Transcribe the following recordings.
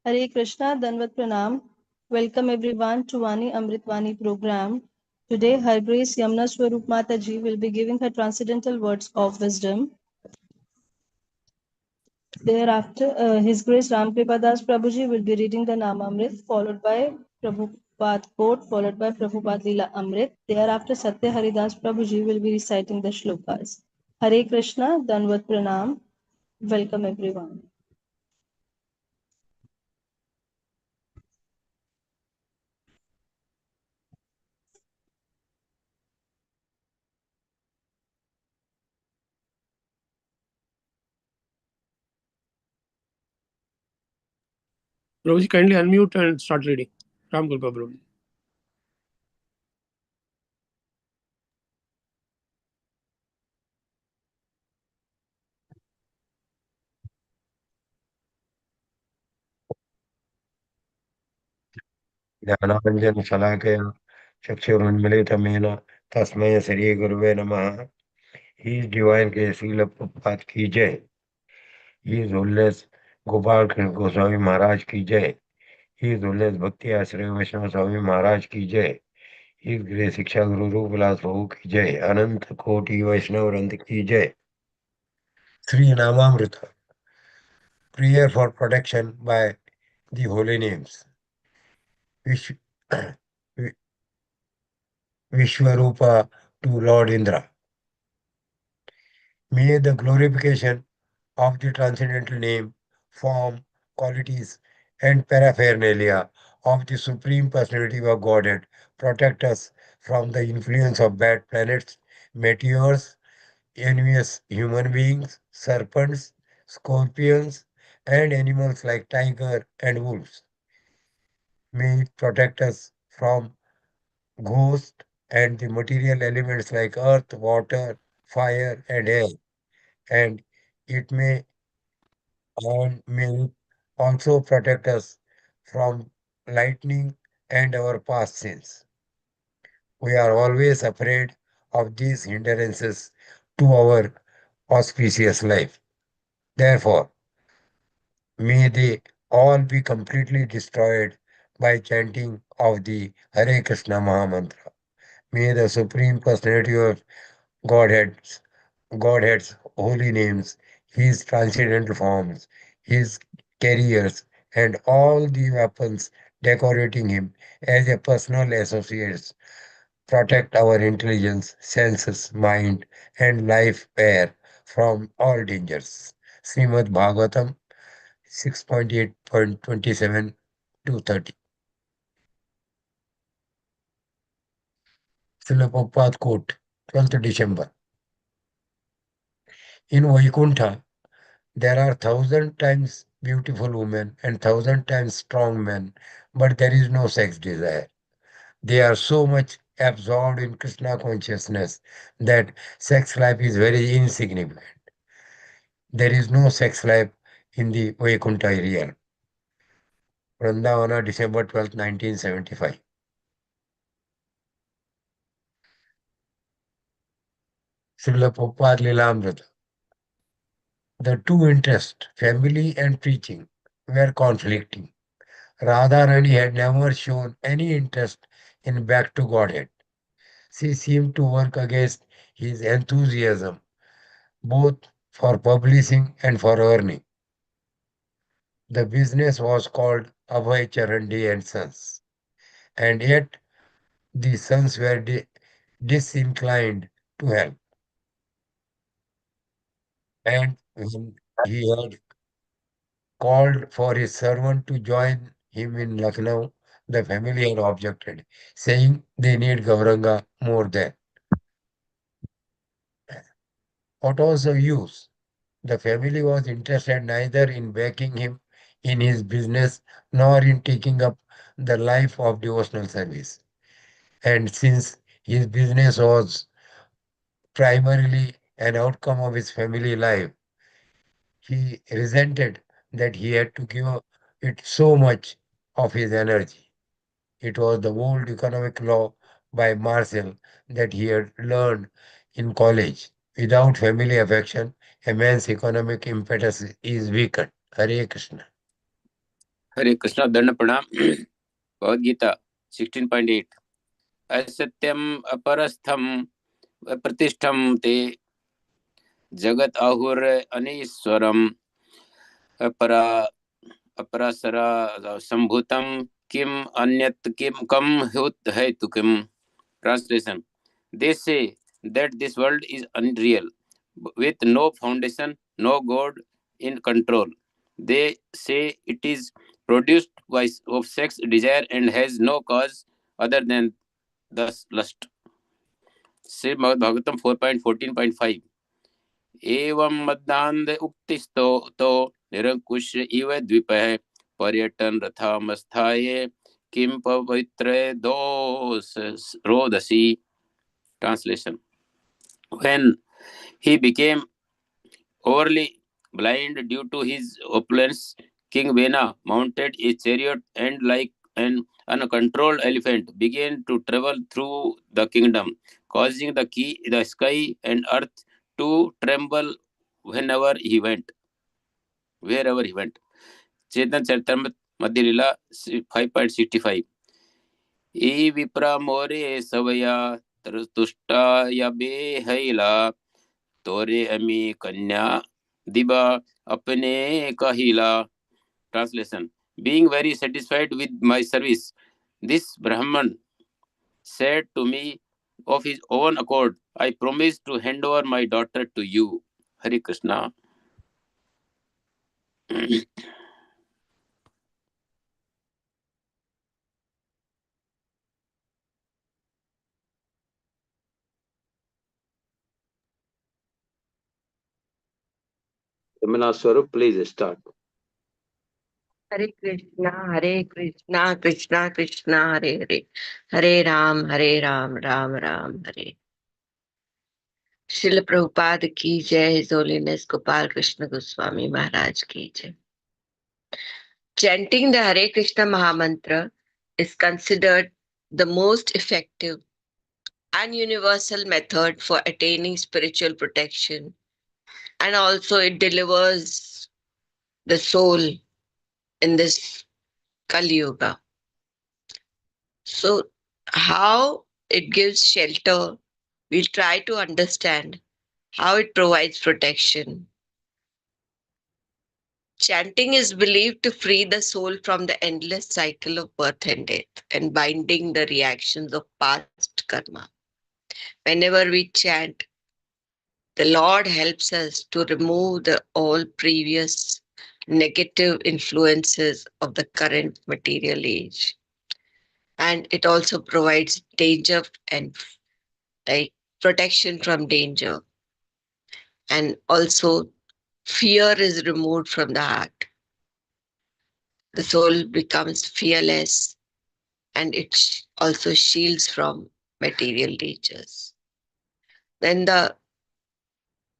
Hare Krishna, Danvat Pranam. Welcome everyone to Vani Amritvani program. Today, Her Grace Yamuna Swarup Mataji will be giving her transcendental words of wisdom. Thereafter, His Grace Ramkripa Das Prabhuji will be reading the Namamrit, followed by Prabhupada quote, followed by Prabhupada Lila Amrit. Thereafter, Satya Haridas Prabhuji will be reciting the shlokas. Hare Krishna, Danvat Pranam. Welcome everyone. Prabhuji, kindly unmute and start reading. Ram Kulpa Prabhuji. ज्ञानाञ्जनशलाकया चक्षुरुन्मिलितमेन तस्मै श्रीगुरुवे नमः. His Divine Grace Srila Prabhupada की जय. His Holiness Gopal Krishna Goswami महाराज की जय. His Holiness भक्ति आश्रय वैष्णव स्वामी महाराज की जय. His Grace शिक्षा गुरु रूपलास प्रभु की जय. अनंत कोटि वैष्णव वृंद की जय. Three Namamrita. Prayer for protection by the holy names. Vishwarupa to Lord Indra. May the glorification of the transcendental name, form, qualities, and paraphernalia of the Supreme Personality of Godhead protect us from the influence of bad planets, meteors, envious human beings, serpents, scorpions, and animals like tiger and wolves. May it protect us from ghosts and the material elements like earth, water, fire, and air. And it may also protect us from lightning and our past sins. We are always afraid of these hindrances to our auspicious life. Therefore, may they all be completely destroyed by chanting of the Hare Krishna Mahamantra. May the Supreme Personality of Godhead's holy names, his transcendental forms, his carriers, and all the weapons decorating him as a personal associates protect our intelligence, senses, mind, and life air from all dangers. Srimad Bhagavatam 6.8.27 to 30. Srila Prabhupada quote, 12th December. In Vaikuntha, there are 1,000 times beautiful women and 1,000 times strong men, but there is no sex desire. They are so much absorbed in Krishna consciousness that sex life is very insignificant. There is no sex life in the Vaikuntha area. Vrindavana, December 12, 1975. Srila Prabhupada Lilamrita. The two interests, family and preaching, were conflicting. Radharani had never shown any interest in back to Godhead. She seemed to work against his enthusiasm, both for publishing and for earning. The business was called Abhay Charandi and Sons, and yet the sons were disinclined to help. And when he had called for his servant to join him in Lucknow, the family had objected, saying they need Gauranga more than. What was the use? The family was interested neither in backing him in his business nor in taking up the life of devotional service. And since his business was primarily an outcome of his family life, he resented that he had to give it so much of his energy. It was the old economic law by Marcel that he had learned in college. Without family affection, a man's economic impetus is weakened. Hare Krishna. हरे कृष्णा दंड प्रणाम। भगवद गीता 16.8 असत्यम अपरस्थम प्रतिष्ठम ते जगत आहुर अनीश्वरम अपरा अपरासरा संभूतम किम अन्यत किम कम हुत है तु किम। Translation: They say that this world is unreal, with no foundation, no God in control. They say it is produced by of sex desire and has no cause other than the lust. Srimad Bhagavatam 4.14.5 एवं मद्दान्द उक्तिस्तो तो निरंकुश इव द्वीपः पर्यटन रथामस्थाये किं पवित्र दोष रोदसी। Translation: When he became overly blind due to his opulence, King Vena mounted a chariot and, like an uncontrolled elephant, began to travel through the kingdom, causing the sky and earth to tremble wherever he went. Chetan Charitamrita Madhya Lila 5.65 ई विप्रा मोरे सवया तुष्टा या बेहैला तोरे अमी कन्या दिबा अपने कहिला। Translation: Being very satisfied with my service, this Brahman said to me of his own accord, I promise to hand over my daughter to you. Hare Krishna. Yamuna Swarup, please start. Hare Krishna, Krishna Krishna, Hare Hare, Hare Ram, Ram Ram, Hare. Srila Prabhupada ki jai, His Holiness Gopal Krishna Goswami Maharaj ki jai. Chanting the Hare Krishna Mahamantra is considered the most effective and universal method for attaining spiritual protection, and also it delivers the soul in this Kali Yuga. So, how it gives shelter, we'll try to understand how it provides protection. Chanting is believed to free the soul from the endless cycle of birth and death and binding the reactions of past karma. Whenever we chant, the Lord helps us to remove all previous negative influences of the current material age. And it also provides danger and like protection from danger. And also fear is removed from the heart. The soul becomes fearless, and it also shields from material dangers. Then the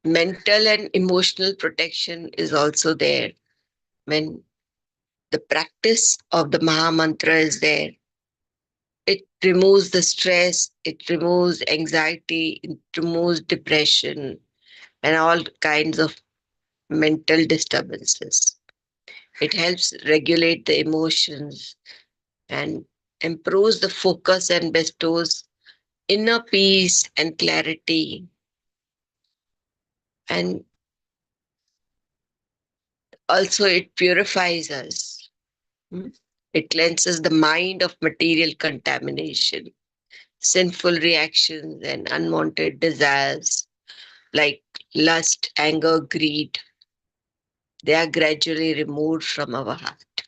mental and emotional protection is also there. When the practice of the Maha Mantra is there, it removes the stress, it removes anxiety, it removes depression, and all kinds of mental disturbances. It helps regulate the emotions and improves the focus and bestows inner peace and clarity. And also it purifies us. It cleanses the mind of material contamination, sinful reactions, and unwanted desires like lust, anger, greed. They are gradually removed from our heart.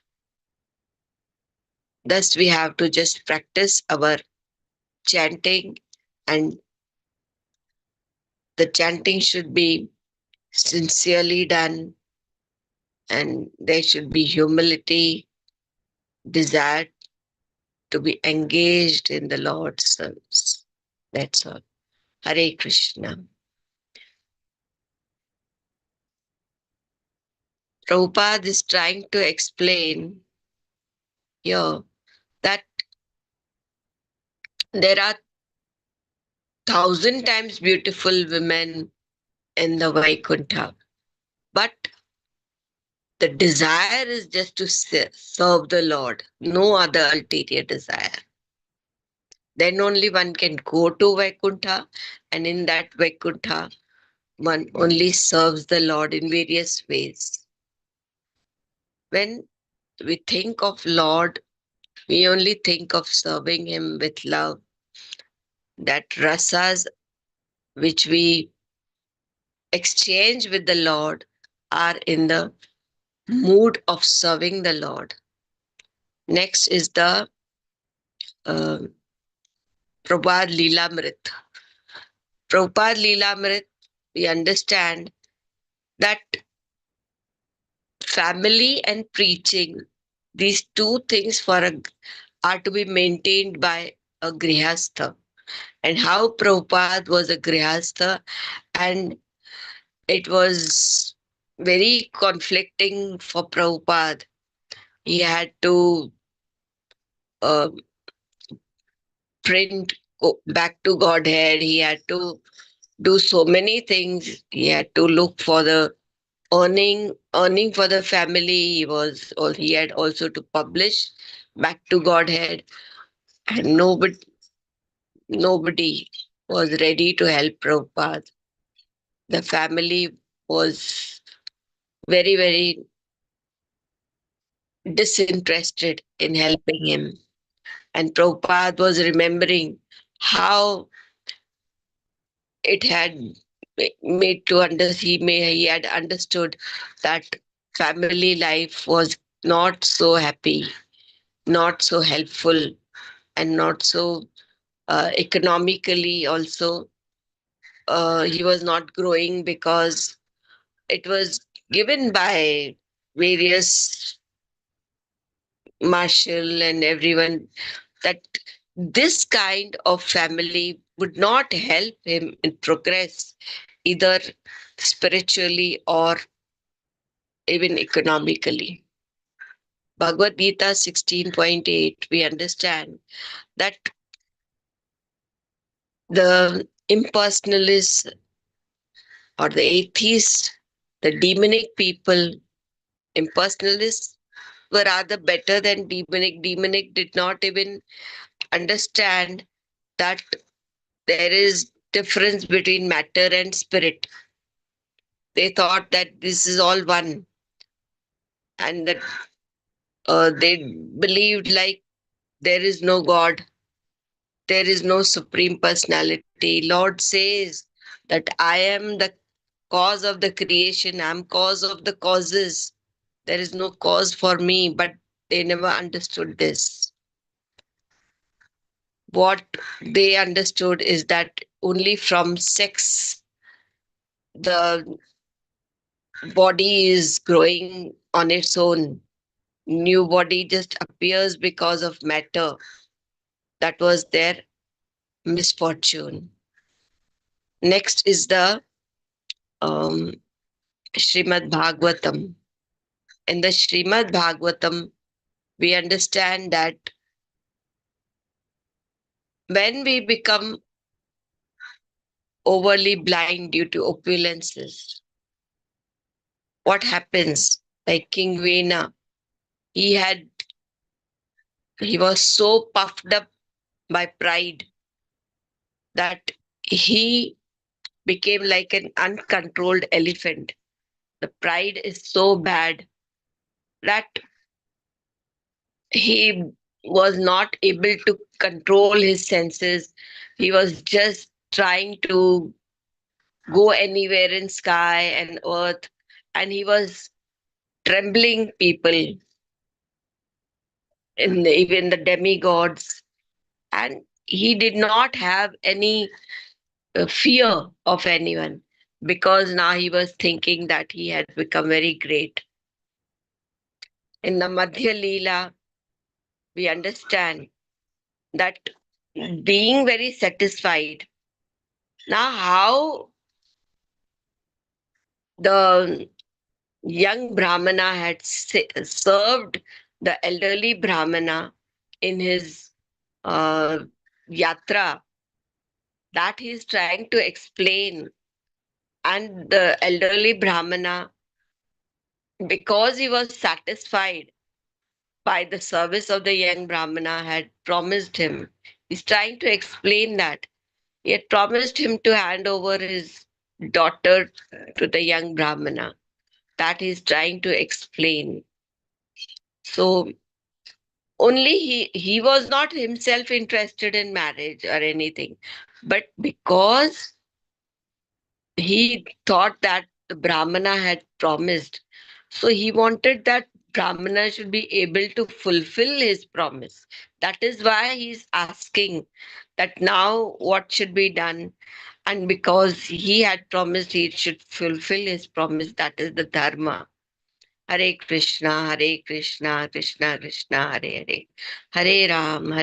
Thus, we have to just practice our chanting, and the chanting should be sincerely done, and there should be humility, desire to be engaged in the Lord's service. That's all. Hare Krishna. Prabhupada is trying to explain here that there are 1,000 times beautiful women in the Vaikuntha, but the desire is just to serve the Lord, no other ulterior desire. Then only one can go to Vaikuntha, and in that Vaikuntha, one only serves the Lord in various ways. When we think of Lord, we only think of serving Him with love. That rasas which we exchange with the Lord are in the mood of serving the Lord. Next is the uh, Prabhupada Leelamrit. Prabhupada Leelamrit, we understand that family and preaching, these two things are to be maintained by a grihastha. And how Prabhupada was a grihastha, and it was very conflicting for Prabhupada. He had to uh, print back to Godhead. He had to do so many things. He had to look for the earning for the family. He had also to publish back to Godhead, and nobody was ready to help Prabhupada. The family was very, very disinterested in helping him. And Prabhupada was remembering how it had made to he had understood that family life was not so happy, not so helpful, and not so economically also. He was not growing because it was given by various marshal and everyone that this kind of family would not help him in progress, either spiritually or even economically. Bhagavad Gita 16.8, we understand that the impersonalists or the atheists, the demonic people, impersonalists were rather better than demonic. Demonic did not even understand that there is difference between matter and spirit. They thought that this is all one, and that they believed like there is no God, there is no supreme personality. Lord says that I am the cause of the creation, I'm cause of the causes. There is no cause for me, but they never understood this. What they understood is that only from sex the body is growing on its own. New body just appears because of matter. That was their misfortune. Next is the um, Srimad Bhagavatam. In the Srimad Bhagavatam, we understand that when we become overly blind due to opulences, what happens? Like King Vena, he was so puffed up by pride that he became like an uncontrolled elephant. The pride is so bad that he was not able to control his senses. He was just trying to go anywhere in sky and earth, and he was trembling people, even the demigods, and he did not have any fear of anyone because now he was thinking that he had become very great. In the Madhya Leela, we understand that being very satisfied. Now, how the young Brahmana had served the elderly Brahmana in his uh, yatra, that he is trying to explain. And the elderly Brahmana because he was satisfied by the service of the young Brahmana had promised him. He's trying to explain that. He had promised him to hand over his daughter to the young Brahmana. That he's trying to explain. So only he was not himself interested in marriage or anything, but because he thought that the Brahmana had promised, so he wanted that Brahmana should be able to fulfill his promise. That is why he's asking that now what should be done. And because he had promised he should fulfill his promise, that is the dharma. Hare Krishna, Krishna Krishna, Hare Hare, Hare Ram, Hare